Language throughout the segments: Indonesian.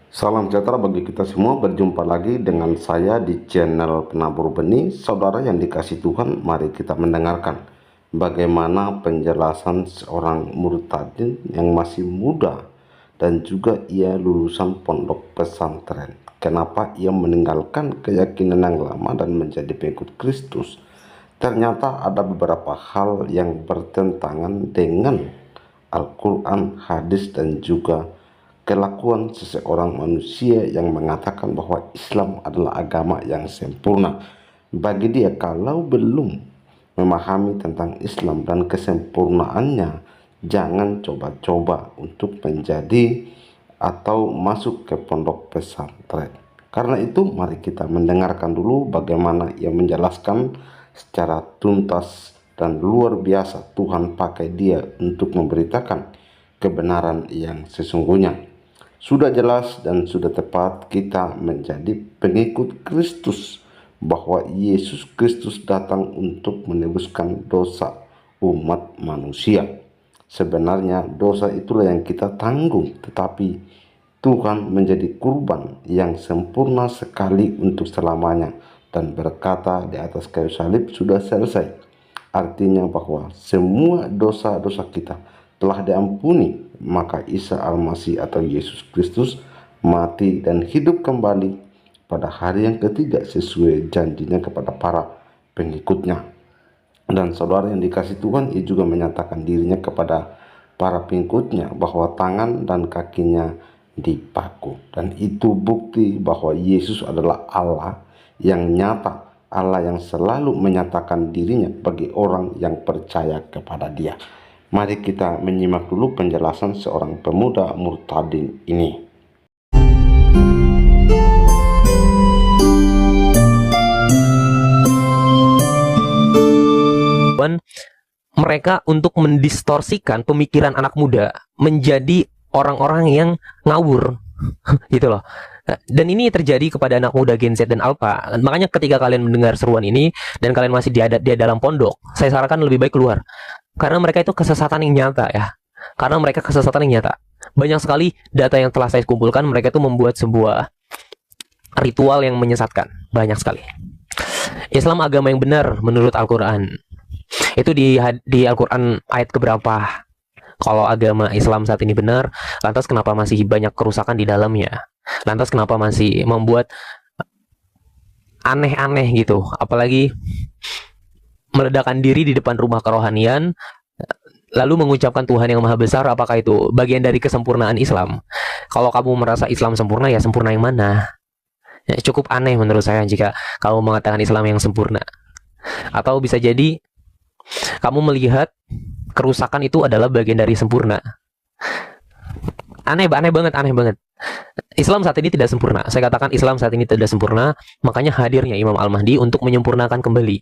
Salam sejahtera bagi kita semua, berjumpa lagi dengan saya di channel Penabur Benih. Saudara yang dikasih Tuhan, mari kita mendengarkan bagaimana penjelasan seorang murtadin yang masih muda dan juga ia lulusan pondok pesantren. Kenapa ia meninggalkan keyakinan yang lama dan menjadi pengikut Kristus? Ternyata ada beberapa hal yang bertentangan dengan Al-Quran, hadis, dan juga kelakuan seseorang manusia yang mengatakan bahwa Islam adalah agama yang sempurna. Bagi dia, kalau belum memahami tentang Islam dan kesempurnaannya, jangan coba-coba untuk menjadi atau masuk ke pondok pesantren. Karena itu, mari kita mendengarkan dulu bagaimana ia menjelaskan secara tuntas dan luar biasa Tuhan pakai dia untuk memberitakan kebenaran yang sesungguhnya. Sudah jelas dan sudah tepat kita menjadi pengikut Kristus, bahwa Yesus Kristus datang untuk menebuskan dosa umat manusia. Sebenarnya dosa itulah yang kita tanggung, tetapi Tuhan menjadi kurban yang sempurna sekali untuk selamanya dan berkata di atas kayu salib sudah selesai. Artinya bahwa semua dosa-dosa kita telah diampuni, maka Isa Al-Masih atau Yesus Kristus mati dan hidup kembali pada hari yang ketiga sesuai janjinya kepada para pengikutnya. Dan saudara yang dikasih Tuhan, ia juga menyatakan dirinya kepada para pengikutnya bahwa tangan dan kakinya dipaku, dan itu bukti bahwa Yesus adalah Allah yang nyata, Allah yang selalu menyatakan dirinya bagi orang yang percaya kepada Dia. Mari kita menyimak dulu penjelasan seorang pemuda murtadin ini. Mereka untuk mendistorsikan pemikiran anak muda menjadi orang-orang yang ngawur gitu loh. Dan ini terjadi kepada anak muda Gen Z dan Alpha. Makanya ketika kalian mendengar seruan ini dan kalian masih di dalam pondok, saya sarankan lebih baik keluar. Karena mereka itu kesesatan yang nyata ya. Karena mereka kesesatan yang nyata. Banyak sekali data yang telah saya kumpulkan, mereka itu membuat sebuah ritual yang menyesatkan. Banyak sekali. Islam agama yang benar menurut Al-Quran. Itu di Al-Quran ayat keberapa? Kalau agama Islam saat ini benar, lantas kenapa masih banyak kerusakan di dalamnya? Lantas kenapa masih membuat aneh-aneh gitu? Apalagi meledakkan diri di depan rumah kerohanian, lalu mengucapkan Tuhan yang maha besar. Apakah itu bagian dari kesempurnaan Islam? Kalau kamu merasa Islam sempurna, ya sempurna yang mana? Ya, cukup aneh menurut saya jika kamu mengatakan Islam yang sempurna. Atau bisa jadi kamu melihat kerusakan itu adalah bagian dari sempurna. Aneh banget. Islam saat ini tidak sempurna. Saya katakan Islam saat ini tidak sempurna, makanya hadirnya Imam Al-Mahdi untuk menyempurnakan kembali.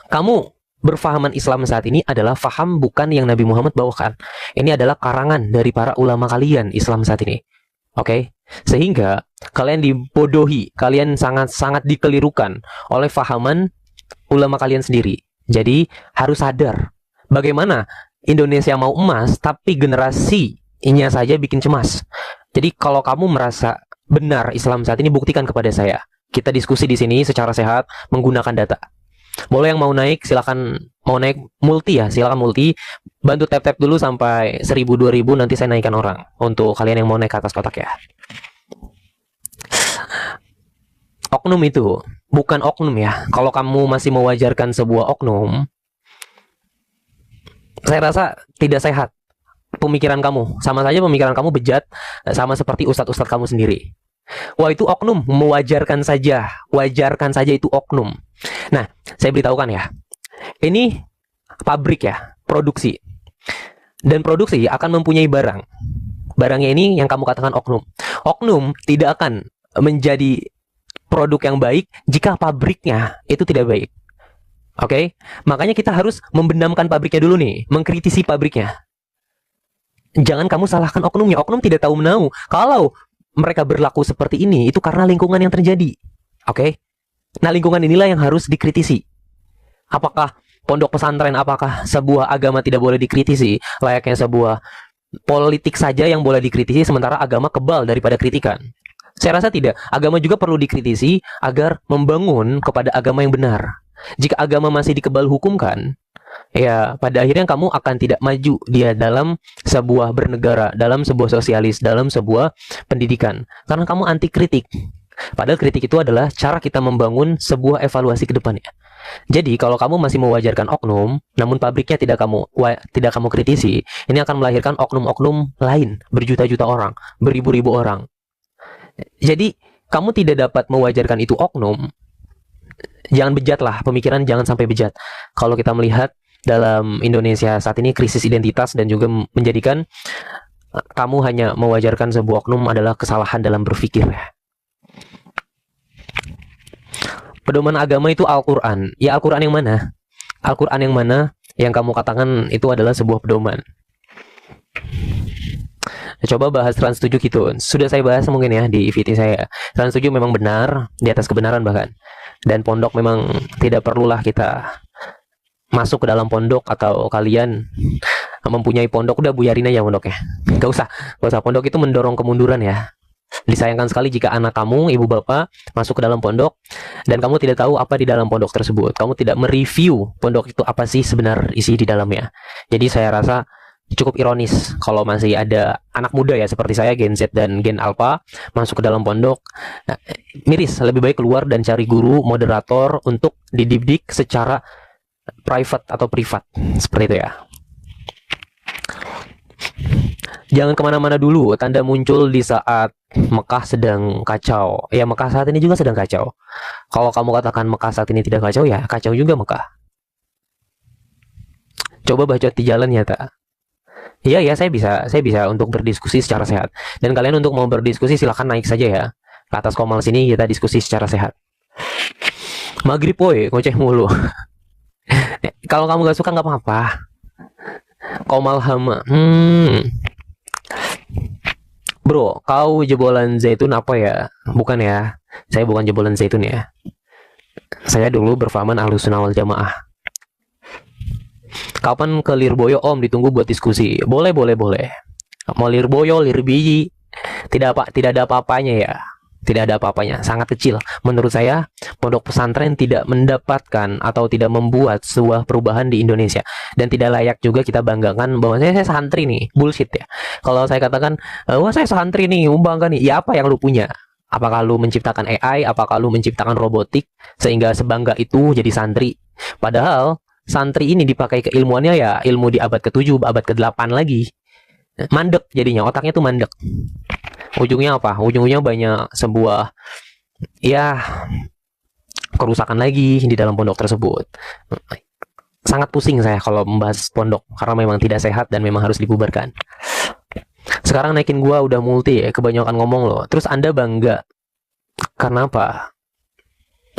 Kamu berfahaman Islam saat ini adalah faham bukan yang Nabi Muhammad bawakan. Ini adalah karangan dari para ulama kalian Islam saat ini. Oke? Sehingga kalian dibodohi, kalian sangat-sangat dikelirukan oleh fahaman ulama kalian sendiri. Jadi harus sadar bagaimana Indonesia mau emas tapi generasinya saja bikin cemas. Jadi kalau kamu merasa benar Islam saat ini, buktikan kepada saya. Kita diskusi di sini secara sehat menggunakan data. Boleh yang mau naik silakan, mau naik multi ya, silakan multi. Bantu tap-tap dulu sampai 1000 2000, nanti saya naikkan orang untuk kalian yang mau naik ke atas kotak ya. Oknum itu bukan oknum ya. Kalau kamu masih mewajarkan sebuah oknum, saya rasa tidak sehat pemikiran kamu. Sama saja pemikiran kamu bejat, sama seperti ustadz-ustadz kamu sendiri. Wah, itu oknum, mewajarkan saja. Wajarkan saja itu oknum. Nah, saya beritahukan ya. Ini pabrik ya, produksi. Dan produksi akan mempunyai barang. Barangnya ini yang kamu katakan oknum. Oknum tidak akan menjadi produk yang baik jika pabriknya itu tidak baik. Oke? Makanya kita harus membenamkan pabriknya dulu nih, mengkritisi pabriknya. Jangan kamu salahkan oknumnya. Oknum tidak tahu menau. Kalau mereka berlaku seperti ini, itu karena lingkungan yang terjadi. Oke? Nah, lingkungan inilah yang harus dikritisi. Apakah pondok pesantren, apakah sebuah agama tidak boleh dikritisi? Layaknya sebuah politik saja yang boleh dikritisi sementara agama kebal daripada kritikan? Saya rasa tidak. Agama juga perlu dikritisi agar membangun kepada agama yang benar. Jika agama masih dikebal hukumkan, ya pada akhirnya kamu akan tidak maju dia dalam sebuah bernegara, dalam sebuah sosialis, dalam sebuah pendidikan. Karena kamu anti kritik. Padahal kritik itu adalah cara kita membangun sebuah evaluasi ke depannya. Jadi kalau kamu masih mewajarkan oknum, namun pabriknya tidak kamu kritisi, ini akan melahirkan oknum-oknum lain, berjuta-juta orang, beribu-ribu orang. Jadi kamu tidak dapat mewajarkan itu oknum. Jangan bejat lah, pemikiran jangan sampai bejat. Kalau kita melihat dalam Indonesia saat ini krisis identitas dan juga menjadikan kamu hanya mewajarkan sebuah oknum adalah kesalahan dalam berpikir. Pedoman agama itu Al-Quran. Ya Al-Quran yang mana? Al-Quran yang mana yang kamu katakan itu adalah sebuah pedoman? Coba bahas Trans 7 gitu. Sudah saya bahas mungkin ya di VT saya. Trans 7 memang benar, di atas kebenaran bahkan. Dan pondok memang tidak perlulah kita masuk ke dalam pondok atau kalian mempunyai pondok, udah buyarin aja pondoknya. Gak usah pondok itu mendorong kemunduran ya. Disayangkan sekali jika anak kamu, ibu bapak masuk ke dalam pondok dan kamu tidak tahu apa di dalam pondok tersebut. Kamu tidak mereview pondok itu apa sih sebenarnya isi di dalamnya. Jadi saya rasa cukup ironis kalau masih ada anak muda ya seperti saya, Gen Z dan Gen Alpha masuk ke dalam pondok. Nah, miris, lebih baik keluar dan cari guru, moderator untuk dididik secara private atau privat seperti itu ya. Jangan kemana-mana dulu, tanda muncul di saat Mekah sedang kacau. Ya Mekah saat ini juga sedang kacau. Kalau kamu katakan Mekah saat ini tidak kacau, ya kacau juga Mekah. Coba bacot di jalan nyata. Iya ya, saya bisa untuk berdiskusi secara sehat. Dan kalian untuk mau berdiskusi silahkan naik saja ya ke atas komal sini, kita diskusi secara sehat. Maghrib woy, ngoceh mulu. Kalau kamu gak suka gak apa-apa. Komal hama. Bro, kau jebolan zaitun apa ya? Bukan ya, saya bukan jebolan zaitun ya. Saya dulu berfahaman Ahlussunnah wal Jamaah. Kapan ke Lirboyo Om, ditunggu buat diskusi. Boleh. Mau Lirboyo, Lirbiji, tidak ada apa-apanya ya. Tidak ada apa-apanya, sangat kecil. Menurut saya, pondok pesantren tidak mendapatkan atau tidak membuat sebuah perubahan di Indonesia. Dan tidak layak juga kita banggakan bahwa saya santri nih. Bullshit ya. Kalau saya katakan, wah saya santri nih, bangga nih. Ya apa yang lu punya? Apakah lu menciptakan AI? Apakah lu menciptakan robotik? Sehingga sebangga itu jadi santri. Padahal, santri ini dipakai keilmuannya ya ilmu di abad ke-7, abad ke-8 lagi. Mandek jadinya, otaknya tuh mandek. Ujungnya apa? Ujungnya banyak sebuah ya kerusakan lagi di dalam pondok tersebut. Sangat pusing saya kalau membahas pondok karena memang tidak sehat dan memang harus dibubarkan. Sekarang naikin gua udah multi ya, kebanyakan ngomong loh. Terus Anda bangga karena apa?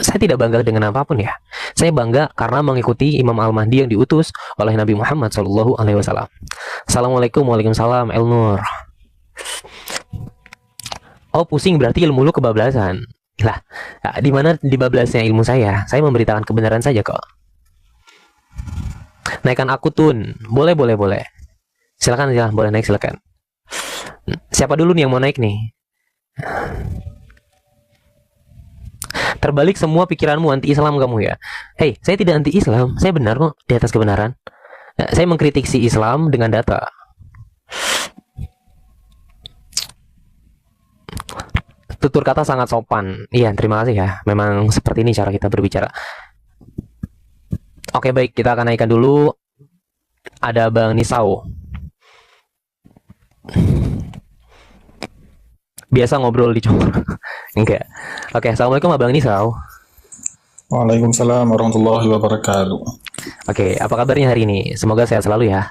Saya tidak bangga dengan apapun ya. Saya bangga karena mengikuti Imam Al-Mahdi yang diutus oleh Nabi Muhammad SAW. Assalamualaikum, waalaikumsalam, El Nur. Oh pusing berarti ilmu lu kebablasan. Lah, di mana dibablasnya ilmu saya? Saya memberitakan kebenaran saja kok. Naikkan aku Tun. Boleh. Silakan, boleh naik silakan. Siapa dulu nih yang mau naik nih? Terbalik semua pikiranmu anti-Islam kamu ya. Hei, saya tidak anti-Islam. Saya benar kok di atas kebenaran. Saya mengkritik si Islam dengan data. Tutur kata sangat sopan. Iya, terima kasih ya. Memang seperti ini cara kita berbicara. Oke, baik. Kita akan naikkan dulu. Ada Bang Nisau. Biasa ngobrol di cowok. Enggak. Oke, assalamualaikum Abang Nisau. Waalaikumsalam warahmatullahi wabarakatuh. Oke, apa kabarnya hari ini? Semoga sehat selalu ya.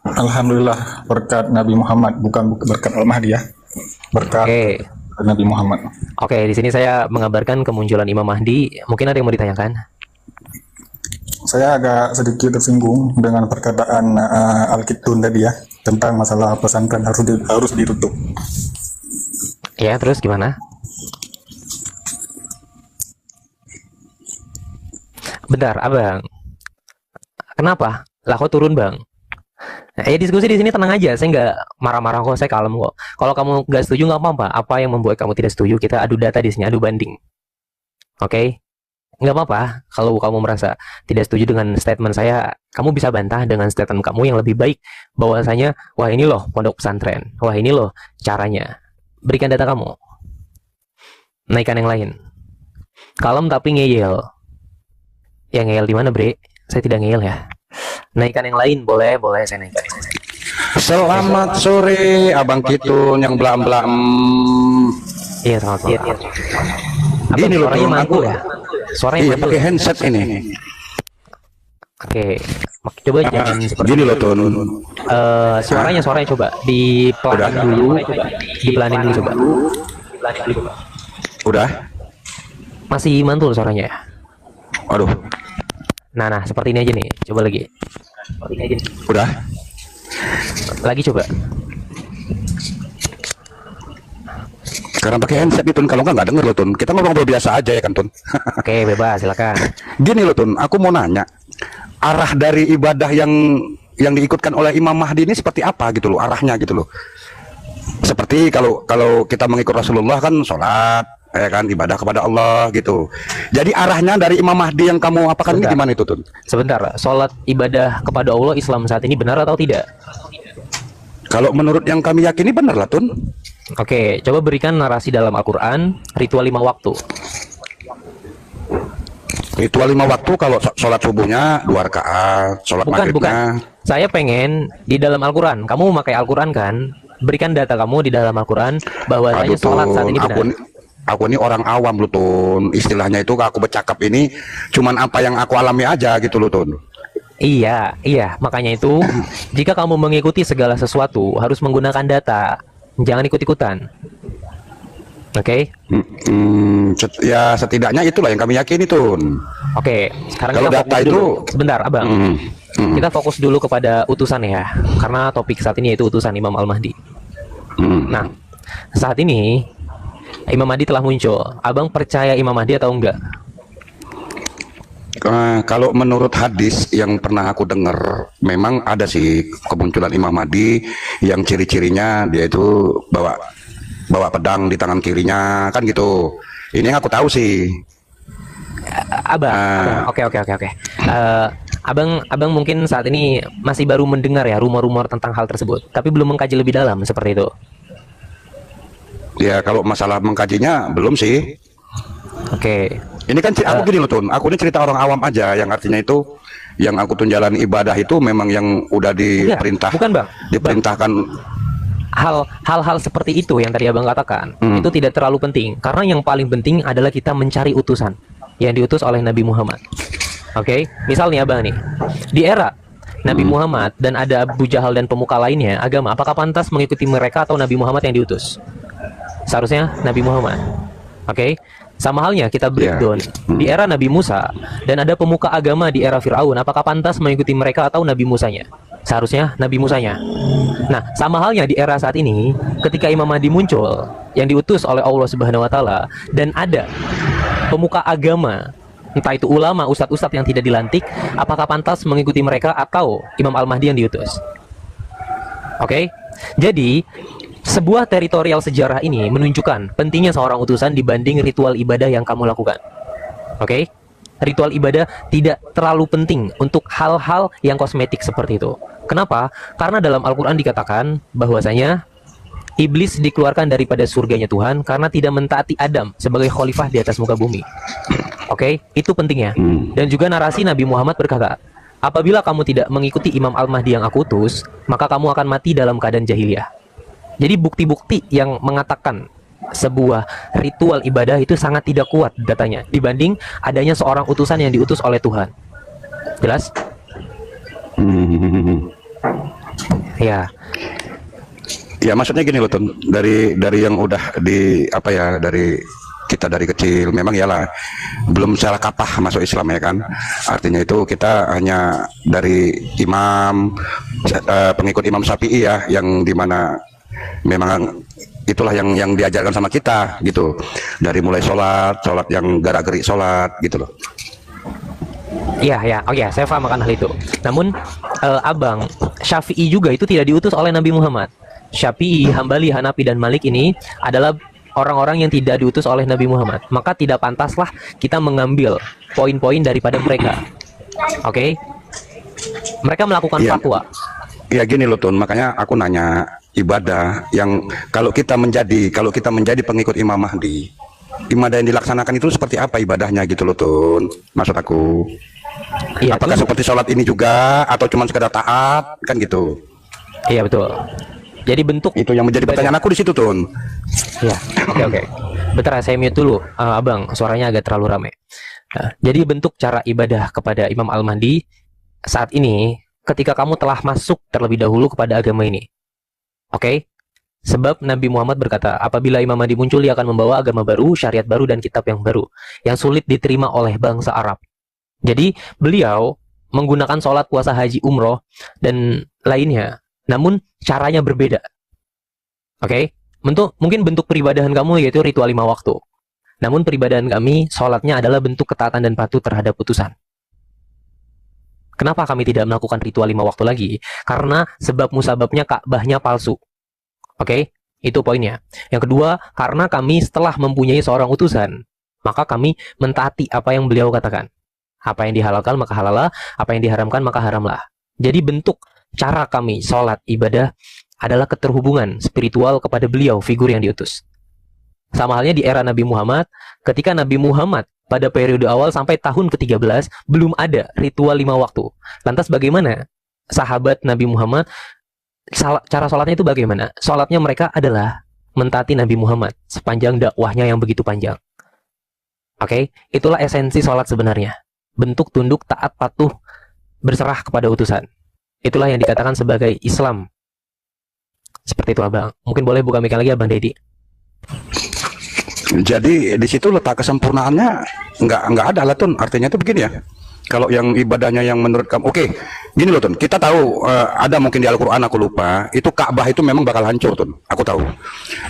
Alhamdulillah, berkat Nabi Muhammad, bukan berkat Al-Mahdi ya. Berkat Nabi Muhammad. Oke, di sini saya mengabarkan kemunculan Imam Mahdi. Mungkin ada yang mau ditanyakan? Saya agak sedikit tersinggung dengan perkataan Al-Kitun tadi ya, tentang masalah pesantren harus ditutup. Ya, terus gimana? Bentar, Abang. Kenapa? Lah kok turun, Bang? Ya diskusi di sini tenang aja, saya nggak marah-marah kok, saya kalem kok. Kalau kamu nggak setuju nggak apa-apa. Apa yang membuat kamu tidak setuju? Kita adu data di sini, adu banding. Oke? Nggak apa-apa. Kalau kamu merasa tidak setuju dengan statement saya, kamu bisa bantah dengan statement kamu yang lebih baik. Bahwasanya, wah ini loh pondok pesantren, wah ini loh caranya. Berikan data kamu. Naikkan yang lain. Kalem tapi ngeyel. Yang ngeyel di mana, Bre? Saya tidak ngeyel ya. Naikkan yang lain, boleh saya naikkan. Selamat sore Abang Kitun yang belam-belam. Iya, selamat sore. Abang, Gini loh, suaranya Tun, mantul aku- ya. Suaranya Iya, mantul. pakai headset ini. Oke, coba jangan seperti Gini loh, Tun. suaranya coba dipelanin Udah. dulu, dipelanin dulu coba. Udah? Masih mantul suaranya ya. Aduh, Nah, seperti ini aja nih. Coba lagi. udah. Lagi coba. Sekarang pakai headset nih, Tun. Kalau nggak denger loh, Tun. Kita ngobrol biasa aja ya kan, Tun. Oke, bebas, silakan. Gini loh, Tun. Aku mau nanya. Arah dari ibadah yang diikutkan oleh Imam Mahdi ini seperti apa gitu loh, arahnya gitu loh. Seperti kalau kita mengikut Rasulullah kan sholat, ya kan, ibadah kepada Allah gitu. Jadi arahnya dari Imam Mahdi yang kamu apakan ini Sebentar. gimana itu, Tun? Sebentar, sholat ibadah kepada Allah Islam saat ini benar atau tidak? Kalau menurut yang kami yakini benar lah, Tun. Oke, coba berikan narasi dalam Al-Quran, ritual 5 waktu. Ritual 5 waktu kalau sholat subuhnya 2 rakaat, sholat Bukan. maghribnya. Saya pengen di dalam Al-Quran, kamu memakai Al-Quran kan? Berikan data kamu di dalam Al-Quran bahwasanya Aduh, sholat saat Tun, ini benar. aku ini orang awam loh, Tun. Istilahnya itu aku bercakap ini cuman apa yang aku alami aja gitu loh, Tun. Iya, makanya itu jika kamu mengikuti segala sesuatu harus menggunakan data, jangan ikut-ikutan. Oke, Ya setidaknya itulah yang kami yakini, Tun. oke. Sekarang Kalau kita data fokus itu- dulu. Sebentar, abang. Mm, mm, Kita fokus dulu kepada utusan ya, karena topik saat ini yaitu utusan Imam Al-Mahdi. mm. Nah, saat ini Imam Mahdi telah muncul. Abang percaya Imam Mahdi atau enggak? Kalau menurut hadis yang pernah aku dengar, memang ada sih kemunculan Imam Mahdi yang ciri-cirinya dia itu bawa pedang di tangan kirinya, kan gitu. Ini yang aku tahu sih. Abang, oke. Abang mungkin saat ini masih baru mendengar ya rumor-rumor tentang hal tersebut, tapi belum mengkaji lebih dalam seperti itu. Ya kalau masalah mengkajinya belum sih. Oke, Ini kan aku gini loh, Tun. Aku ini cerita orang awam aja, yang artinya itu yang aku tunjalan ibadah itu memang yang udah bukan, Bang. diperintahkan. Hal-hal seperti itu yang tadi abang katakan itu tidak terlalu penting, karena yang paling penting adalah kita mencari utusan yang diutus oleh Nabi Muhammad. Oke, misalnya abang nih di era Nabi Muhammad dan ada Abu Jahal dan pemuka lainnya agama, apakah pantas mengikuti mereka atau Nabi Muhammad yang diutus? Seharusnya Nabi Muhammad. Oke, sama halnya kita breakdown di era Nabi Musa dan ada pemuka agama di era Fir'aun, apakah pantas mengikuti mereka atau Nabi Musanya? Seharusnya Nabi Musanya. Nah, sama halnya di era saat ini ketika Imam Mahdi muncul yang diutus oleh Allah Subhanahu wa taala dan ada pemuka agama, entah itu ulama, ustadz-ustadz yang tidak dilantik, apakah pantas mengikuti mereka atau Imam Al-Mahdi yang diutus? Oke. Jadi, sebuah teritorial sejarah ini menunjukkan pentingnya seorang utusan dibanding ritual ibadah yang kamu lakukan. Oke? Ritual ibadah tidak terlalu penting untuk hal-hal yang kosmetik seperti itu. Kenapa? Karena dalam Al-Quran dikatakan bahwasanya iblis dikeluarkan daripada surganya Tuhan karena tidak mentaati Adam sebagai khalifah di atas muka bumi. Oke? Itu pentingnya. Dan juga narasi Nabi Muhammad berkata, apabila kamu tidak mengikuti Imam Al-Mahdi yang aku utus, maka kamu akan mati dalam keadaan jahiliyah. Jadi bukti-bukti yang mengatakan sebuah ritual ibadah itu sangat tidak kuat datanya dibanding adanya seorang utusan yang diutus oleh Tuhan. Jelas? Ya. Ya maksudnya gini loh, Tun. Dari yang udah dari kita dari kecil memang iyalah belum salah kapah masuk Islam ya kan. Artinya itu kita hanya dari pengikut Imam Syafi'i ya, yang dimana memang itulah yang diajarkan sama kita gitu, dari mulai sholat yang gerak-gerik sholat gitu loh. Iya, saya paham akan hal itu. Namun, abang, Syafi'i juga itu tidak diutus oleh Nabi Muhammad. Syafi'i, Hambali, Hanafi, dan Malik ini adalah orang-orang yang tidak diutus oleh Nabi Muhammad. Maka tidak pantaslah kita mengambil poin-poin daripada mereka. Oke? Mereka melakukan Iya. fatwa. Ya gini loh Tun, makanya aku nanya ibadah yang kalau kita menjadi pengikut Imam Mahdi, ibadah yang dilaksanakan itu seperti apa ibadahnya gitu loh Tun. Maksud aku, Iya, apakah itu- seperti sholat ini juga atau cuma sekedar taat kan gitu? Iya, betul. Jadi bentuk Itu yang menjadi pertanyaan aku di situ Tun. ya, oke. Bentar, saya mute dulu, Abang. Suaranya agak terlalu ramai. Nah, jadi bentuk cara ibadah kepada Imam Al-Mahdi saat ini, ketika kamu telah masuk terlebih dahulu kepada agama ini. Oke? Sebab Nabi Muhammad berkata, apabila Imam Mahdi muncul, dia akan membawa agama baru, syariat baru, dan kitab yang baru, yang sulit diterima oleh bangsa Arab. Jadi, beliau menggunakan sholat, puasa, haji, umroh, dan lainnya. Namun, caranya berbeda. Oke? Mungkin bentuk peribadahan kamu yaitu ritual 5 waktu. Namun peribadahan kami, sholatnya adalah bentuk ketaatan dan patuh terhadap putusan. Kenapa kami tidak melakukan ritual 5 waktu lagi? Karena sebab musababnya Ka'bahnya palsu. Oke? Itu poinnya. Yang kedua, karena kami setelah mempunyai seorang utusan, maka kami mentaati apa yang beliau katakan. Apa yang dihalalkan maka halalah, apa yang diharamkan maka haramlah. Jadi bentuk cara kami sholat ibadah adalah keterhubungan spiritual kepada beliau, figur yang diutus. Sama halnya di era Nabi Muhammad, ketika Nabi Muhammad pada periode awal sampai tahun ke-13 belum ada ritual 5 waktu. Lantas bagaimana sahabat Nabi Muhammad cara sholatnya itu bagaimana? Sholatnya mereka adalah mentaati Nabi Muhammad sepanjang dakwahnya yang begitu panjang. Oke, itulah esensi sholat sebenarnya. Bentuk tunduk, taat, patuh, berserah kepada utusan. Itulah yang dikatakan sebagai Islam. Seperti itu, Abang. Mungkin boleh buka mic lagi, Abang Dedi. Jadi di situ letak kesempurnaannya nggak ada lah Tun. Artinya itu begini ya. Kalau yang ibadahnya yang menurut kamu, oke, gini loh Tun. Kita tahu ada mungkin di Al-Quran aku lupa. Itu Ka'bah itu memang bakal hancur Tun. Aku tahu.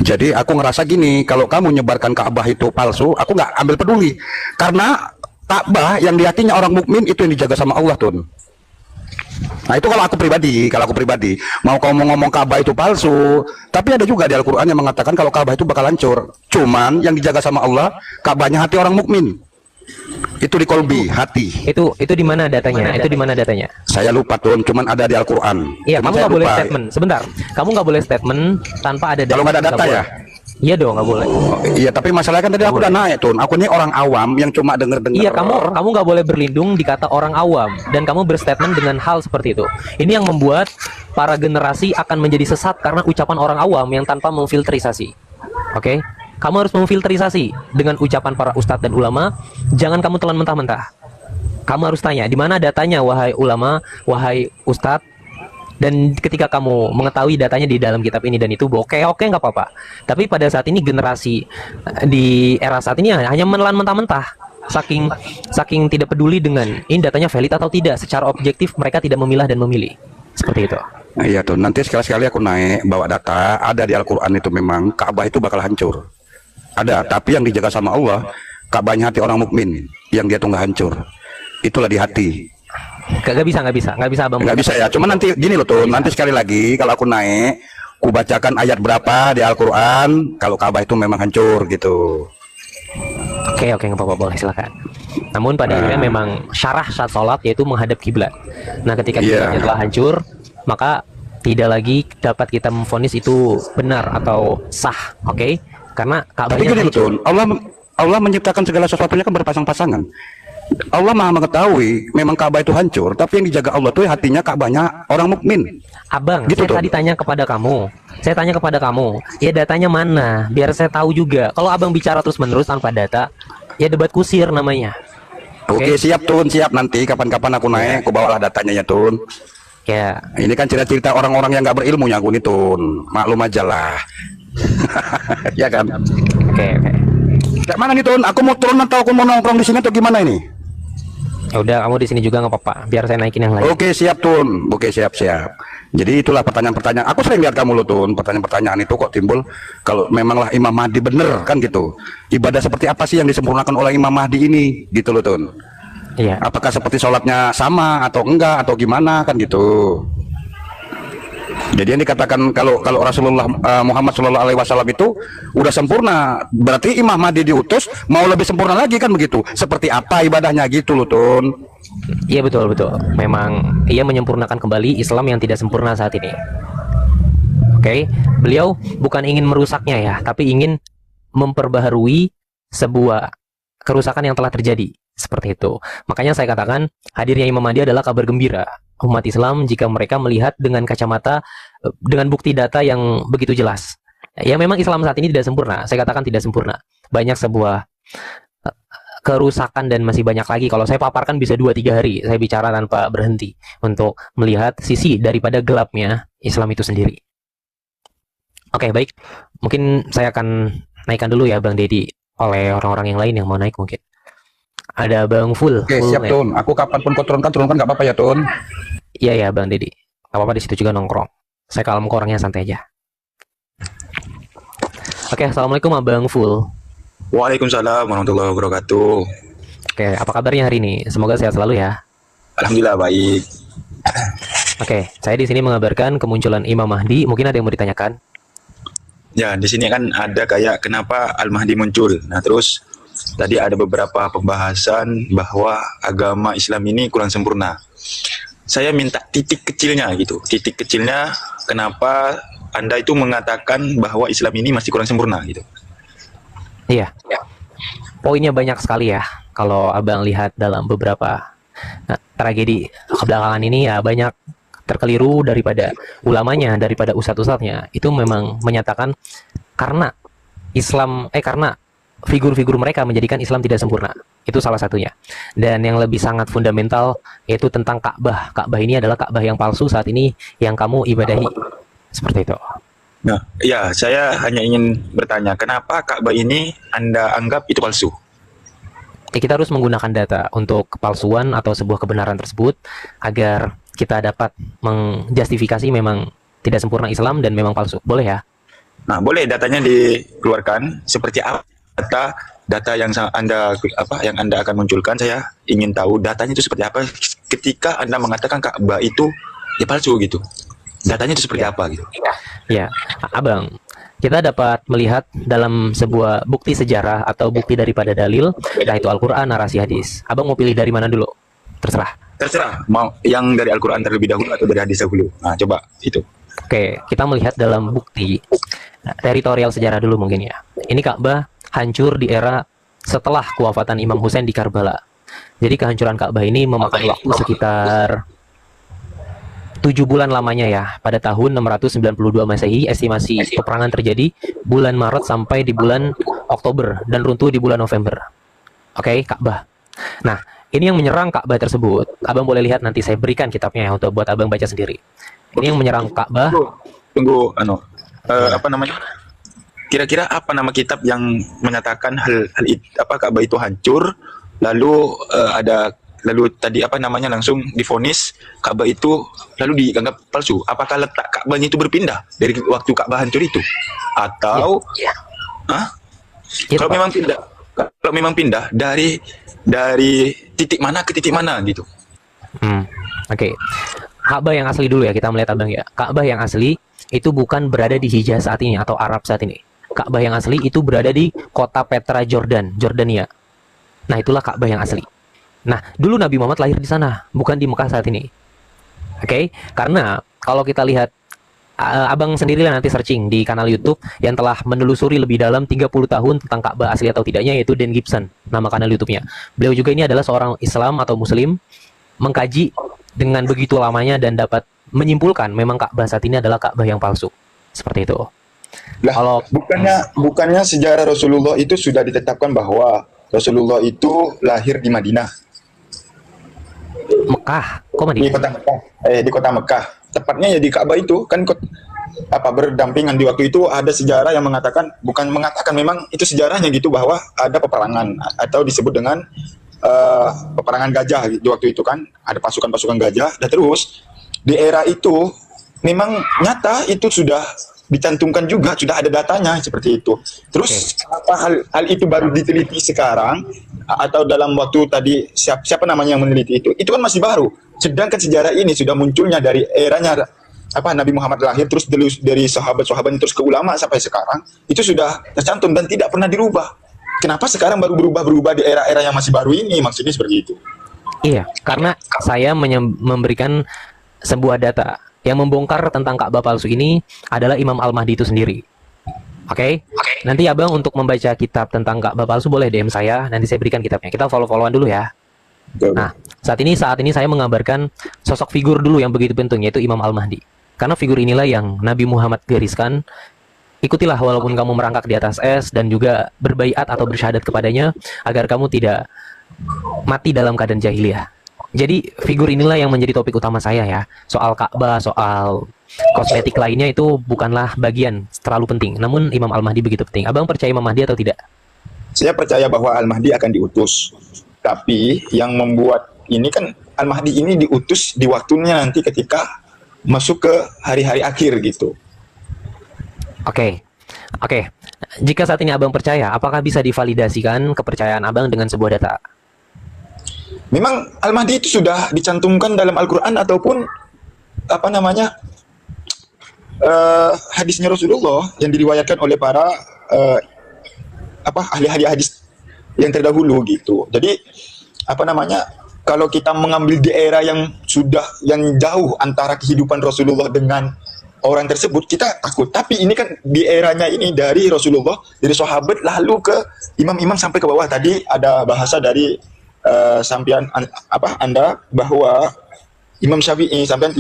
Jadi aku ngerasa gini, kalau kamu nyebarkan Ka'bah itu palsu, aku nggak ambil peduli. Karena Ka'bah yang di hatinya orang mukmin itu yang dijaga sama Allah Tun. Nah itu kalau aku pribadi, mau kamu ngomong Ka'bah itu palsu, tapi ada juga di Al-Quran yang mengatakan kalau Ka'bah itu bakal hancur. Cuman yang dijaga sama Allah, Ka'bahnya hati orang mukmin. Itu di kolbi, hati. Itu di mana datanya? Itu di mana datanya? Saya lupa Tun, cuman ada di Al-Quran. Iya, Cuman kamu saya nggak boleh lupa. statement. Sebentar, kamu nggak boleh statement tanpa ada data. Kalau nggak ada data Nggak ya? boleh. Iya dong, nggak boleh. Iya, tapi masalahnya kan tadi aku udah naik Tun. Aku ini orang awam yang cuma denger-denger. Iya, kamu nggak boleh berlindung di kata orang awam dan kamu berstatement dengan hal seperti itu. Ini yang membuat para generasi akan menjadi sesat karena ucapan orang awam yang tanpa memfilterisasi. Oke? Kamu harus memfilterisasi dengan ucapan para ustadz dan ulama. Jangan kamu telan mentah-mentah. Kamu harus tanya, di mana datanya wahai ulama, wahai ustadz? Dan ketika kamu mengetahui datanya di dalam kitab ini dan itu, oke nggak apa-apa. Tapi pada saat ini generasi di era saat ini hanya menelan mentah-mentah, saking tidak peduli dengan ini datanya valid atau tidak. Secara objektif mereka tidak memilah dan memilih. Seperti itu. Nah, iya Tun, nanti sekali-sekali aku naik bawa data. Ada di Al-Quran itu memang Ka'bah itu bakal hancur. Ada, tapi yang dijaga sama Allah, Ka'bahnya hati orang mukmin, yang dia tuh nggak hancur. Itulah di hati. Nggak bisa Abang. Nggak bisa ya, cuma nanti gini loh Tun, nanti sekali lagi kalau aku naik, ku bacakan ayat berapa di Al-Quran kalau Ka'bah itu memang hancur gitu. Oke, nggak apa-apa, boleh silakan. Namun pada akhirnya memang syarah saat sholat yaitu menghadap kiblat. Nah, ketika kiblatnya telah hancur, maka tidak lagi dapat kita memvonis itu benar atau sah, oke? Karena Tapi Ka'bahnya gini loh hancur. Tun, Allah menciptakan segala sesuatunya kan berpasang-pasangan. Allah maha mengetahui memang Ka'bah itu hancur, tapi yang dijaga Allah tuh hatinya Ka'bahnya orang mukmin. Abang, Gitu, saya Ton. tadi tanya kepada kamu. Saya tanya kepada kamu, ya datanya mana? Biar saya tahu juga. Kalau abang bicara terus-menerus tanpa data, ya debat kusir namanya. Oke, siap Tun, siap nanti kapan-kapan aku naik, aku bawalah datanya ya Tun. Ya, Ini kan cerita-cerita orang-orang yang nggak berilmu aku nih Tun, maklum aja lah. Ya kan? oke. Kayak mana nih Tun? Aku mau turun atau aku mau nongkrong di sini atau gimana ini? Ya udah, kamu di sini juga nggak apa-apa. Biar saya naikin yang lain. Oke, siap Tun. Oke, siap. Jadi itulah pertanyaan-pertanyaan. Aku sering lihat kamu lo Tun, pertanyaan-pertanyaan itu kok timbul kalau memanglah Imam Mahdi bener kan gitu. Ibadah seperti apa sih yang disempurnakan oleh Imam Mahdi ini gitu loh Tun. Iya. Apakah seperti sholatnya sama atau enggak atau gimana kan gitu. Jadi yang dikatakan kalau Rasulullah Muhammad Shallallahu Alaihi Wasallam itu udah sempurna, berarti Imam Mahdi diutus mau lebih sempurna lagi kan begitu? Seperti apa ibadahnya gitu loh, Tun? Iya betul betul. Memang ia menyempurnakan kembali Islam yang tidak sempurna saat ini. Oke, beliau bukan ingin merusaknya ya, tapi ingin memperbaharui sebuah kerusakan yang telah terjadi. Seperti itu. Makanya saya katakan hadirnya Imam Mahdi adalah kabar gembira umat Islam jika mereka melihat dengan kacamata, dengan bukti data yang begitu jelas. Ya memang Islam saat ini tidak sempurna. Saya katakan tidak sempurna. Banyak sebuah kerusakan dan masih banyak lagi. Kalau saya paparkan bisa 2-3 hari. Saya bicara tanpa berhenti untuk melihat sisi daripada gelapnya Islam itu sendiri. Oke, baik. Mungkin saya akan naikkan dulu ya Bang Dedi oleh orang-orang yang lain yang mau naik mungkin. Ada Bang Full. Oke, siap Tun. Aku kapanpun kau turunkan nggak apa-apa ya Tun. Iya ya Bang Dedi. Gak apa-apa, di situ juga nongkrong. Saya kalem ke orangnya, santai aja. Oke, assalamualaikum Abang Full. Waalaikumsalam warahmatullahi wabarakatuh. Oke, apa kabarnya hari ini? Semoga sehat selalu ya. Alhamdulillah baik. Oke, saya di sini mengabarkan kemunculan Imam Mahdi. Mungkin ada yang mau ditanyakan? Ya, di sini kan ada kayak kenapa Al-Mahdi muncul. Nah, terus tadi ada beberapa pembahasan bahwa agama Islam ini kurang sempurna. Saya minta titik kecilnya gitu. Titik kecilnya kenapa Anda itu mengatakan bahwa Islam ini masih kurang sempurna gitu. Iya. Poinnya banyak sekali ya. Kalau Abang lihat dalam beberapa tragedi kebelakangan ini ya banyak terkeliru daripada ulamanya, daripada ustadz-ustadznya. Itu memang menyatakan karena karena figur-figur mereka menjadikan Islam tidak sempurna. Itu salah satunya. Dan yang lebih sangat fundamental yaitu tentang Ka'bah. Ka'bah ini adalah Ka'bah yang palsu saat ini yang kamu ibadahi. Seperti itu. Nah, ya saya hanya ingin bertanya, kenapa Ka'bah ini Anda anggap itu palsu? Ya, kita harus menggunakan data untuk kepalsuan atau sebuah kebenaran tersebut agar kita dapat menjustifikasi memang tidak sempurna Islam dan memang palsu. Boleh ya? Nah, boleh datanya dikeluarkan seperti apa data yang yang Anda akan munculkan. Saya ingin tahu datanya itu seperti apa ketika Anda mengatakan Ka'bah itu ya palsu gitu. Datanya itu seperti apa gitu. Ya, Abang, kita dapat melihat dalam sebuah bukti sejarah atau bukti daripada dalil, entah itu Al-Quran, narasi hadis. Abang mau pilih dari mana dulu? Terserah. Terserah, mau yang dari Al-Quran terlebih dahulu atau dari hadis dahulu. Nah, coba itu. Oke, kita melihat dalam bukti teritorial sejarah dulu mungkin ya. Ini Ka'bah hancur di era setelah kewafatan Imam Husain di Karbala. Jadi kehancuran Ka'bah ini memakan waktu sekitar 7 bulan lamanya ya. Pada tahun 692 Masehi, estimasi peperangan terjadi bulan Maret sampai di bulan Oktober dan runtuh di bulan November. Oke, Ka'bah. Nah, ini yang menyerang Ka'bah tersebut. Abang boleh lihat nanti saya berikan kitabnya ya untuk buat Abang baca sendiri. Ini yang menyerang Ka'bah. Tunggu, apa namanya? Kira-kira apa nama kitab yang menyatakan Ka'bah itu hancur, lalu lalu tadi apa namanya langsung divonis Ka'bah itu lalu dianggap palsu? Apakah letak Ka'bahnya itu berpindah dari waktu Ka'bah hancur itu? Atau kalau memang pindah dari titik mana ke titik mana gitu? Oke. Ka'bah yang asli dulu ya, kita melihat Abang ya. Ka'bah yang asli itu bukan berada di Hijaz saat ini atau Arab saat ini. Ka'bah yang asli itu berada di kota Petra, Jordania. Nah, itulah Ka'bah yang asli. Nah, dulu Nabi Muhammad lahir di sana, bukan di Mekah saat ini. Oke? Karena kalau kita lihat Abang sendiri lah nanti searching di kanal YouTube yang telah menelusuri lebih dalam 30 tahun tentang Ka'bah asli atau tidaknya, yaitu Dan Gibson, nama kanal YouTube-nya. Beliau juga ini adalah seorang Islam atau Muslim, mengkaji dengan begitu lamanya dan dapat menyimpulkan memang Ka'bah saat ini adalah Ka'bah yang palsu. Seperti itu. Lah, Kalau bukannya sejarah Rasulullah itu sudah ditetapkan bahwa Rasulullah itu lahir di Madinah, Mekah, kok Madinah? di kota Mekah, di kota Mekah. Tepatnya ya di Ka'bah itu kan berdampingan di waktu itu. Ada sejarah yang bukan mengatakan memang itu sejarahnya gitu, bahwa ada peperangan atau disebut dengan peperangan gajah di waktu itu kan, ada pasukan-pasukan gajah. Dan terus di era itu memang nyata itu sudah dicantumkan juga, sudah ada datanya seperti itu. Terus apa hal itu baru diteliti sekarang atau dalam waktu tadi siapa namanya yang meneliti itu kan masih baru. Sedangkan sejarah ini sudah munculnya dari eranya Nabi Muhammad lahir terus dari sahabat-sahabat terus ke ulama sampai sekarang itu sudah tercantum dan tidak pernah dirubah. Kenapa sekarang baru berubah di era-era yang masih baru ini? Maksudnya seperti itu. Iya, karena saya memberikan sebuah data yang membongkar tentang Ka'bah palsu ini adalah Imam Al-Mahdi itu sendiri. Oke? Nanti abang untuk membaca kitab tentang Ka'bah palsu boleh DM saya, nanti saya berikan kitabnya. Kita follow-followan dulu ya. Betul. Nah, saat ini saya mengabarkan sosok figur dulu yang begitu penting, yaitu Imam Al-Mahdi. Karena figur inilah yang Nabi Muhammad gariskan. Ikutilah walaupun kamu merangkak di atas es, dan juga berbaiat atau bersyahadat kepadanya agar kamu tidak mati dalam keadaan jahiliyah. Jadi figur inilah yang menjadi topik utama saya ya. Soal Ka'bah, soal kosmetik lainnya itu bukanlah bagian terlalu penting. Namun Imam Al-Mahdi begitu penting. Abang percaya Imam Mahdi atau tidak? Saya percaya bahwa Al-Mahdi akan diutus. Tapi yang membuat ini kan Al-Mahdi ini diutus di waktunya nanti ketika masuk ke hari-hari akhir gitu. Oke. Jika saat ini abang percaya, apakah bisa divalidasikan kepercayaan abang dengan sebuah data? Memang Al-Mahdi itu sudah dicantumkan dalam Al-Quran ataupun hadisnya Rasulullah yang diriwayatkan oleh para ahli-ahli hadis yang terdahulu gitu. Jadi kalau kita mengambil di era yang jauh antara kehidupan Rasulullah dengan orang tersebut, kita takut. Tapi ini kan di eranya ini dari Rasulullah, dari sahabat lalu ke imam-imam sampai ke bawah. Tadi ada bahasa dari Anda bahwa Imam Syafi'i sampean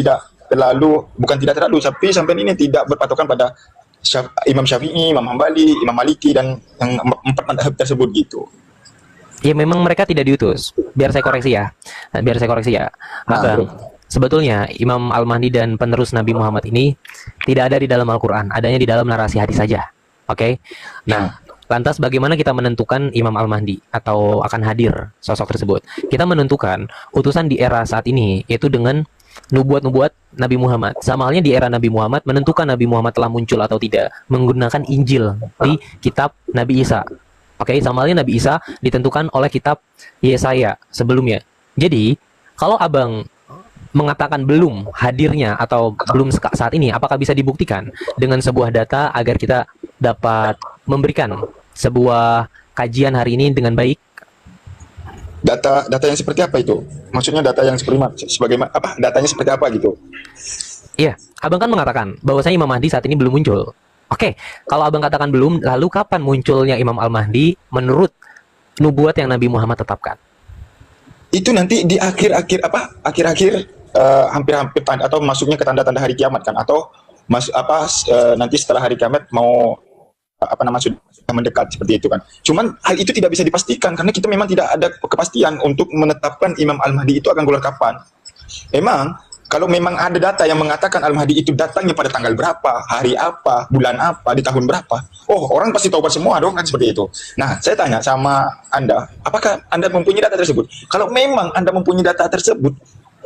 bukan tidak terlalu, tapi sampean ini tidak berpatokan pada Imam Syafi'i, Imam Hambali, Imam Maliki dan yang 4 mazhab tersebut gitu. Ya memang mereka tidak diutus. Biar saya koreksi ya. Abang, sebetulnya Imam Al-Mahdi dan penerus Nabi Muhammad ini tidak ada di dalam Al-Quran, adanya di dalam narasi hadis saja. Oke? Nah, lantas bagaimana kita menentukan Imam Al-Mahdi atau akan hadir sosok tersebut? Kita menentukan utusan di era saat ini, yaitu dengan nubuat-nubuat Nabi Muhammad. Sama halnya di era Nabi Muhammad, menentukan Nabi Muhammad telah muncul atau tidak menggunakan Injil di kitab Nabi Isa. Oke, sama halnya Nabi Isa ditentukan oleh kitab Yesaya sebelumnya. Jadi, kalau abang mengatakan belum hadirnya atau belum saat ini, apakah bisa dibuktikan dengan sebuah data agar kita dapat memberikan sebuah kajian hari ini dengan baik? Data yang seperti apa itu? Maksudnya data yang datanya seperti apa gitu? Iya, abang kan mengatakan bahwasanya Imam Mahdi saat ini belum muncul. Oke, kalau abang katakan belum, lalu kapan munculnya Imam Al-Mahdi menurut nubuat yang Nabi Muhammad tetapkan? Itu nanti di akhir-akhir hampir-hampir atau masuknya ke tanda-tanda hari kiamat kan, atau nanti setelah hari kiamat mau sudah mendekat seperti itu kan. Cuman hal itu tidak bisa dipastikan karena kita memang tidak ada kepastian untuk menetapkan Imam Al-Mahdi itu akan keluar kapan. Memang kalau memang ada data yang mengatakan Al-Mahdi itu datangnya pada tanggal berapa, hari apa, bulan apa, di tahun berapa, orang pasti tahu semua dong kan, seperti itu. Nah, saya tanya sama Anda, apakah Anda mempunyai data tersebut? Kalau memang Anda mempunyai data tersebut,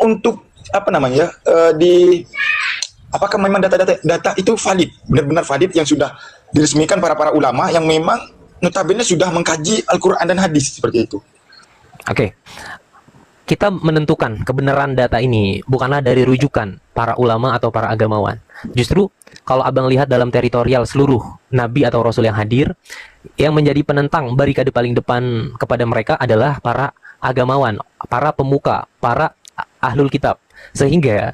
untuk apakah memang data itu valid, benar-benar valid yang sudah diresmikan para ulama yang memang notabene sudah mengkaji Al-Quran dan hadis seperti itu? Oke. Kita menentukan kebenaran data ini bukanlah dari rujukan para ulama atau para agamawan. Justru kalau abang lihat dalam teritorial seluruh nabi atau rasul yang hadir, yang menjadi penentang barikade paling depan kepada mereka adalah para agamawan, para pemuka, para ahlul kitab. Sehingga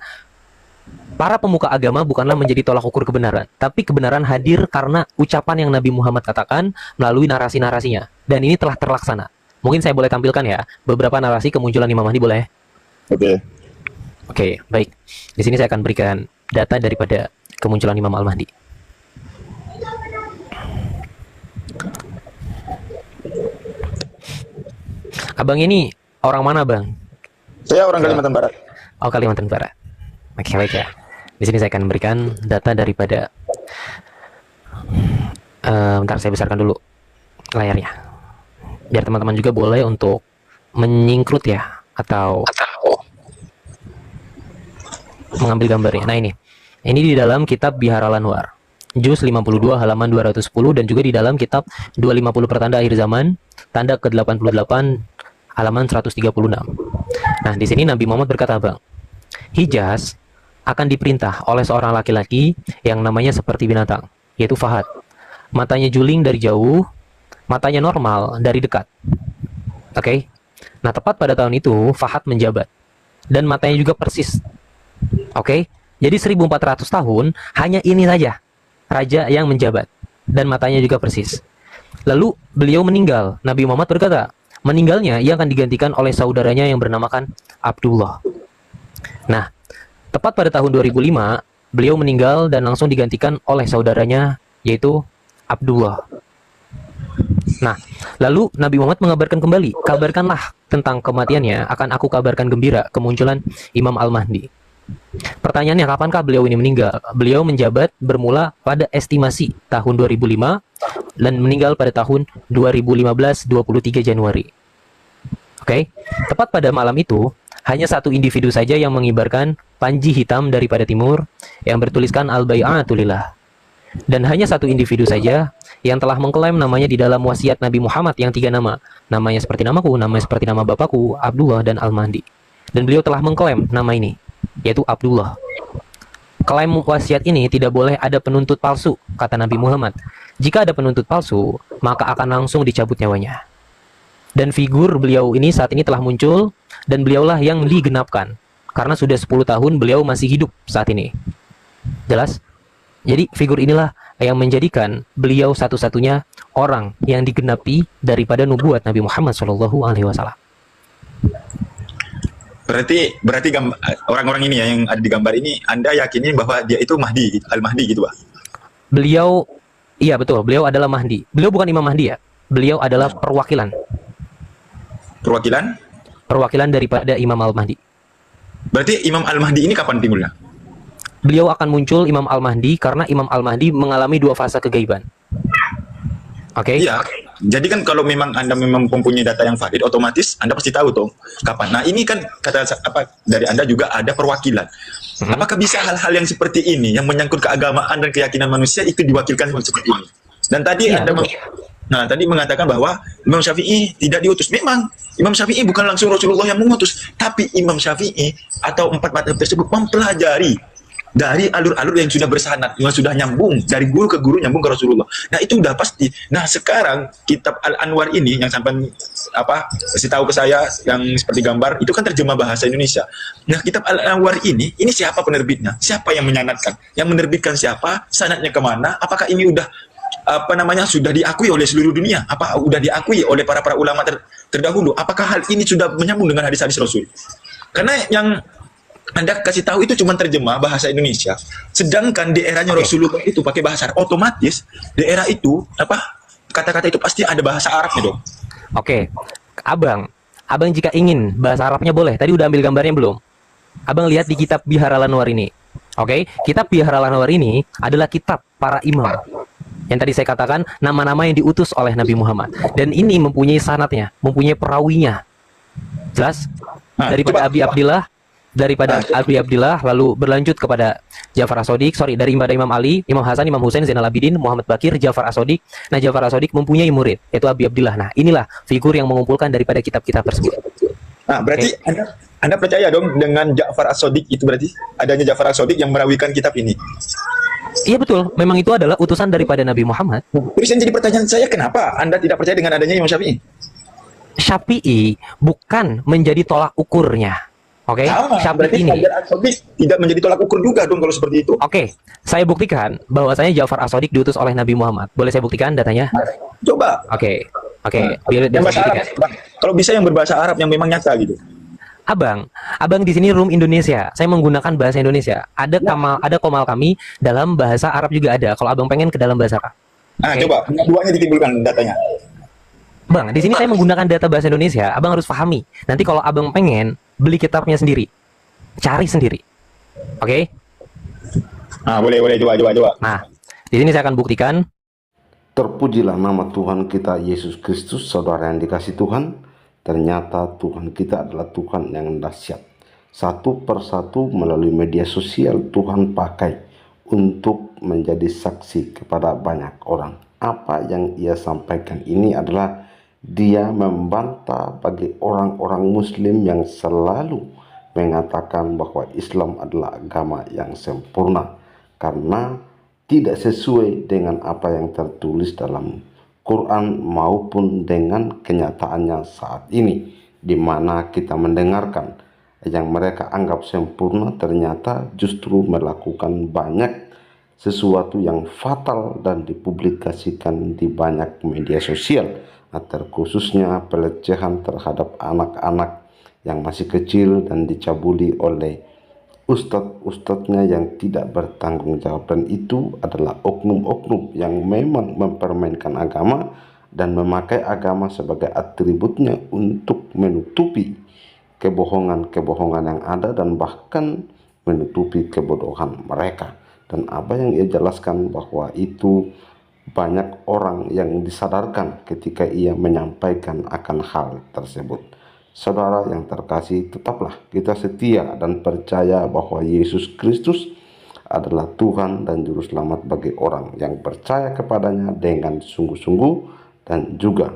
para pemuka agama bukanlah menjadi tolak ukur kebenaran, tapi kebenaran hadir karena ucapan yang Nabi Muhammad katakan melalui narasi-narasinya. Dan ini telah terlaksana. Mungkin saya boleh tampilkan ya beberapa narasi kemunculan Imam Mahdi, boleh? Oke, baik. Di sini saya akan berikan data daripada kemunculan Imam Al-Mahdi. Abang ini orang mana, Bang? Saya orang Kalimantan Barat. Oh, Kalimantan Barat. Oke, baik ya. Di sini saya akan berikan data daripada bentar, saya besarkan dulu layarnya. Biar teman-teman juga boleh untuk menyingkrut ya, atau mengambil gambarnya. Nah, ini di dalam kitab Bihar Al-Anwar, juz 52 halaman 210, dan juga di dalam kitab 250 pertanda akhir zaman, tanda ke-88 halaman 136. Nah, di sini Nabi Muhammad berkata, Bang, Hijaz akan diperintah oleh seorang laki-laki yang namanya seperti binatang, yaitu Fahad. Matanya juling dari jauh, matanya normal dari dekat. Oke. Nah, tepat pada tahun itu Fahad menjabat dan matanya juga persis. Oke. Jadi 1400 tahun hanya ini saja raja yang menjabat dan matanya juga persis. Lalu beliau meninggal. Nabi Muhammad berkata, meninggalnya ia akan digantikan oleh saudaranya yang bernamakan Abdullah. Nah, tepat pada tahun 2005, beliau meninggal dan langsung digantikan oleh saudaranya, yaitu Abdullah. Nah, lalu Nabi Muhammad mengabarkan kembali, kabarkanlah tentang kematiannya, akan aku kabarkan gembira kemunculan Imam Al-Mahdi. Pertanyaannya, kapankah beliau ini meninggal? Beliau menjabat bermula pada estimasi tahun 2005 dan meninggal pada tahun 2015, 23 Januari. Oke, tepat pada malam itu, hanya satu individu saja yang mengibarkan panji hitam daripada timur yang bertuliskan Al-Bai'atu Lillah. Dan hanya satu individu saja yang telah mengklaim namanya di dalam wasiat Nabi Muhammad yang 3 nama. Namanya seperti namaku, namanya seperti nama bapakku, Abdullah dan Al-Mahdi. Dan beliau telah mengklaim nama ini, yaitu Abdullah. Klaim wasiat ini tidak boleh ada penuntut palsu, kata Nabi Muhammad. Jika ada penuntut palsu, maka akan langsung dicabut nyawanya. Dan figur beliau ini saat ini telah muncul, dan beliaulah yang digenapkan. Karena sudah 10 tahun beliau masih hidup saat ini. Jelas? Jadi figur inilah yang menjadikan beliau satu-satunya orang yang digenapi daripada nubuat Nabi Muhammad SAW. Berarti orang-orang ini ya yang ada di gambar ini, Anda yakini bahwa dia itu Mahdi, Al-Mahdi gitu, Pak? Beliau, iya betul, beliau adalah Mahdi. Beliau bukan Imam Mahdi ya. Beliau adalah perwakilan. Perwakilan? Perwakilan daripada Imam Al-Mahdi. Berarti Imam Al-Mahdi ini kapan timbulnya? Beliau akan muncul Imam Al-Mahdi karena Imam Al-Mahdi mengalami 2 fase kegaiban. Oke? Iya. Jadi kan kalau memang Anda memang mempunyai data yang valid, otomatis Anda pasti tahu tuh kapan. Nah, ini kan kata dari Anda juga ada perwakilan. Apakah bisa hal-hal yang seperti ini yang menyangkut keagamaan dan keyakinan manusia itu diwakilkan seperti ini? Dan tadi Iya, tadi mengatakan bahwa Imam Syafi'i tidak diutus. Memang Imam Syafi'i bukan langsung Rasulullah yang mengutus, tapi Imam Syafi'i atau 4 mazhab tersebut mempelajari dari alur-alur yang sudah bersanad, yang sudah nyambung dari guru ke guru, nyambung ke Rasulullah. Nah, itu udah pasti. Nah, sekarang kitab Al-Anwar ini yang sampai kasih tahu ke saya yang seperti gambar itu kan terjemah bahasa Indonesia. Nah, kitab Al-Anwar ini siapa penerbitnya? Siapa yang menyanadkan? Yang menerbitkan siapa? Sanadnya kemana? Apakah ini udah sudah diakui oleh seluruh dunia? Apa udah diakui oleh para ulama terdahulu? Apakah hal ini sudah menyambung dengan hadis-hadis Rasul? Karena yang Anda kasih tahu itu cuma terjemah bahasa Indonesia. Sedangkan di eranya Rasulullah itu pakai bahasa Arab, otomatis di era itu kata-kata itu pasti ada bahasa Arabnya dong. Oke. Abang jika ingin bahasa Arabnya boleh. Tadi udah ambil gambarnya belum? Abang lihat di kitab Bihar Al-Anwar ini. Oke, kitab Bihar Al-Anwar ini adalah kitab para imam. Yang tadi saya katakan nama-nama yang diutus oleh Nabi Muhammad. Dan ini mempunyai sanadnya, mempunyai perawinya. Jelas? Daripada Abi Abdillah, lalu berlanjut kepada Ja'far As-Shadiq, daripada Imam Ali, Imam Hasan, Imam Husain, Zainal Abidin, Muhammad Bakir, Ja'far As-Shadiq. Nah, Ja'far As-Shadiq mempunyai murid, yaitu Abi Abdillah. Nah, inilah figur yang mengumpulkan daripada kitab-kitab tersebut. Nah, berarti Anda percaya dong dengan Ja'far As-Shadiq itu, berarti adanya Ja'far As-Shadiq yang merawikan kitab ini? Iya betul, memang itu adalah utusan daripada Nabi Muhammad. Terus yang jadi pertanyaan saya, kenapa Anda tidak percaya dengan adanya Imam Syafi'i? Syafi'i bukan menjadi tolak ukurnya. Oke, Syafi'i ini tidak menjadi tolak ukur juga dong kalau seperti itu. Oke, saya buktikan bahwasanya Ja'far As-Shadiq diutus oleh Nabi Muhammad. Boleh saya buktikan datanya? Coba. Oke. Biar Yang bahasa Arab, kalau bisa yang berbahasa Arab yang memang nyata gitu. Abang di sini room Indonesia. Saya menggunakan bahasa Indonesia. Ada komal kami dalam bahasa Arab juga ada. Kalau abang pengen ke dalam bahasa Arab. Nah, coba duanya ditimbulkan datanya. Bang, di sini saya menggunakan data bahasa Indonesia. Abang harus pahami. Nanti kalau abang pengen beli kitabnya sendiri, cari sendiri. Oke? Nah, boleh coba. Nah, di sini saya akan buktikan. Terpujilah nama Tuhan kita Yesus Kristus. Saudara yang dikasih Tuhan, ternyata Tuhan kita adalah Tuhan yang dahsyat. Satu persatu melalui media sosial Tuhan pakai untuk menjadi saksi kepada banyak orang. Apa yang ia sampaikan ini adalah dia membantah bagi orang-orang muslim yang selalu mengatakan bahwa Islam adalah agama yang sempurna karena tidak sesuai dengan apa yang tertulis dalam Quran maupun dengan kenyataannya saat ini, di mana kita mendengarkan yang mereka anggap sempurna ternyata justru melakukan banyak sesuatu yang fatal dan dipublikasikan di banyak media sosial, terkhususnya pelecehan terhadap anak-anak yang masih kecil dan dicabuli oleh ustadz-ustadznya yang tidak bertanggung jawab, dan itu adalah oknum-oknum yang memang mempermainkan agama dan memakai agama sebagai atributnya untuk menutupi kebohongan-kebohongan yang ada dan bahkan menutupi kebodohan mereka. Dan apa yang ia jelaskan bahwa itu banyak orang yang disadarkan ketika ia menyampaikan akan hal tersebut. Saudara yang terkasih, tetaplah kita setia dan percaya bahwa Yesus Kristus adalah Tuhan dan Juru Selamat bagi orang yang percaya kepadanya dengan sungguh-sungguh dan juga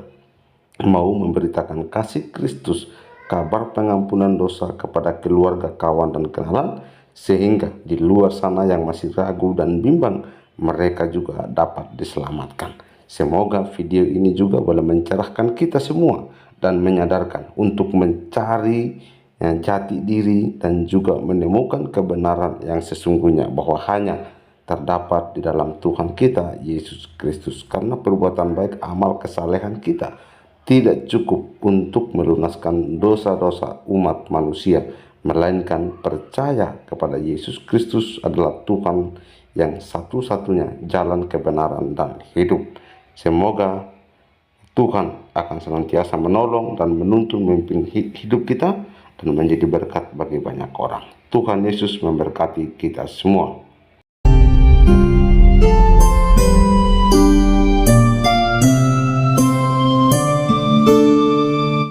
mau memberitakan kasih Kristus, kabar pengampunan dosa kepada keluarga, kawan, dan kenalan, sehingga di luar sana yang masih ragu dan bimbang, mereka juga dapat diselamatkan. Semoga video ini juga boleh mencerahkan kita semua dan menyadarkan untuk mencari jati diri dan juga menemukan kebenaran yang sesungguhnya bahwa hanya terdapat di dalam Tuhan kita Yesus Kristus. Karena perbuatan baik, amal kesalehan kita tidak cukup untuk melunaskan dosa-dosa umat manusia, melainkan percaya kepada Yesus Kristus adalah Tuhan yang satu-satunya jalan kebenaran dan hidup. Semoga Tuhan akan senantiasa menolong dan menuntun memimpin hidup kita dan menjadi berkat bagi banyak orang. Tuhan Yesus memberkati kita semua.